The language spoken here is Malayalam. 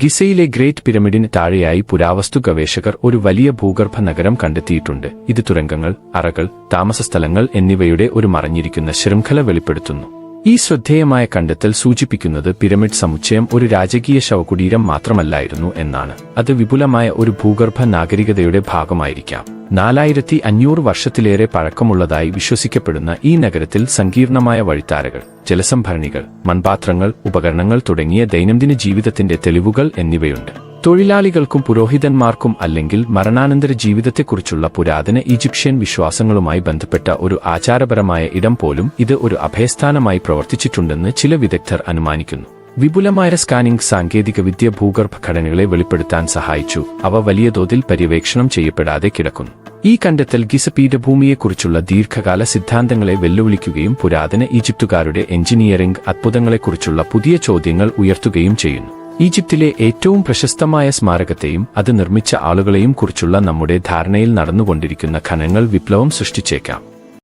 ഗിസയിലെ ഗ്രേറ്റ് പിരമിഡിന് താഴെയായി പുരാവസ്തു ഗവേഷകർ ഒരു വലിയ ഭൂഗർഭ നഗരം കണ്ടെത്തിയിട്ടുണ്ട്. ഇത് തുരങ്കങ്ങൾ, അറകൾ, താമസസ്ഥലങ്ങൾ എന്നിവയുടെ ഒരു മറഞ്ഞിരിക്കുന്ന ശൃംഖല വെളിപ്പെടുത്തുന്നു. ഈ ശ്രദ്ധേയമായ കണ്ടെത്തൽ സൂചിപ്പിക്കുന്നത് പിരമിഡ് സമുച്ചയം ഒരു രാജകീയ ശവകുടീരം മാത്രമല്ലായിരുന്നു എന്നാണ്. അത് വിപുലമായ ഒരു ഭൂഗർഭ നാഗരികതയുടെ ഭാഗമായിരിക്കാം. 4500 വർഷത്തിലേറെ പഴക്കമുള്ളതായി വിശ്വസിക്കപ്പെടുന്ന ഈ നഗരത്തിൽ സങ്കീർണമായ വഴിത്താരകൾ, ജലസംഭരണികൾ, മൺപാത്രങ്ങൾ, ഉപകരണങ്ങൾ തുടങ്ങിയ ദൈനംദിന ജീവിതത്തിന്റെ തെളിവുകൾ എന്നിവയുണ്ട്. തൊഴിലാളികൾക്കും പുരോഹിതന്മാർക്കും അല്ലെങ്കിൽ മരണാനന്തര ജീവിതത്തെക്കുറിച്ചുള്ള പുരാതന ഈജിപ്ഷ്യൻ വിശ്വാസങ്ങളുമായി ബന്ധപ്പെട്ട ഒരു ആചാരപരമായ ഇടം പോലും ഇത് ഒരു അഭയസ്ഥാനമായി പ്രവർത്തിച്ചിട്ടുണ്ടെന്ന് ചില വിദഗ്ധർ അനുമാനിക്കുന്നു. വിപുലമായ സ്കാനിംഗ് സാങ്കേതികവിദ്യ ഭൂഗർഭ ഘടനകളെ വെളിപ്പെടുത്താൻ സഹായിച്ചു. അവ വലിയ തോതിൽ പര്യവേക്ഷണം ചെയ്യപ്പെടാതെ കിടക്കുന്നു. ഈ കണ്ടെത്തൽ ഗിസ പീഠഭൂമിയെക്കുറിച്ചുള്ള ദീർഘകാല സിദ്ധാന്തങ്ങളെ വെല്ലുവിളിക്കുകയും പുരാതന ഈജിപ്തുകാരുടെ എഞ്ചിനീയറിംഗ് അത്ഭുതങ്ങളെക്കുറിച്ചുള്ള പുതിയ ചോദ്യങ്ങൾ ഉയർത്തുകയും ചെയ്യുന്നു. ഈജിപ്തിലെ ഏറ്റവും പ്രശസ്തമായ സ്മാരകത്തെയും അത് നിർമ്മിച്ച ആളുകളെയും കുറിച്ചുള്ള നമ്മുടെ ധാരണയിൽ നടന്നുകൊണ്ടിരിക്കുന്ന ഖനനങ്ങൾ വിപ്ലവം സൃഷ്ടിച്ചേക്കാം.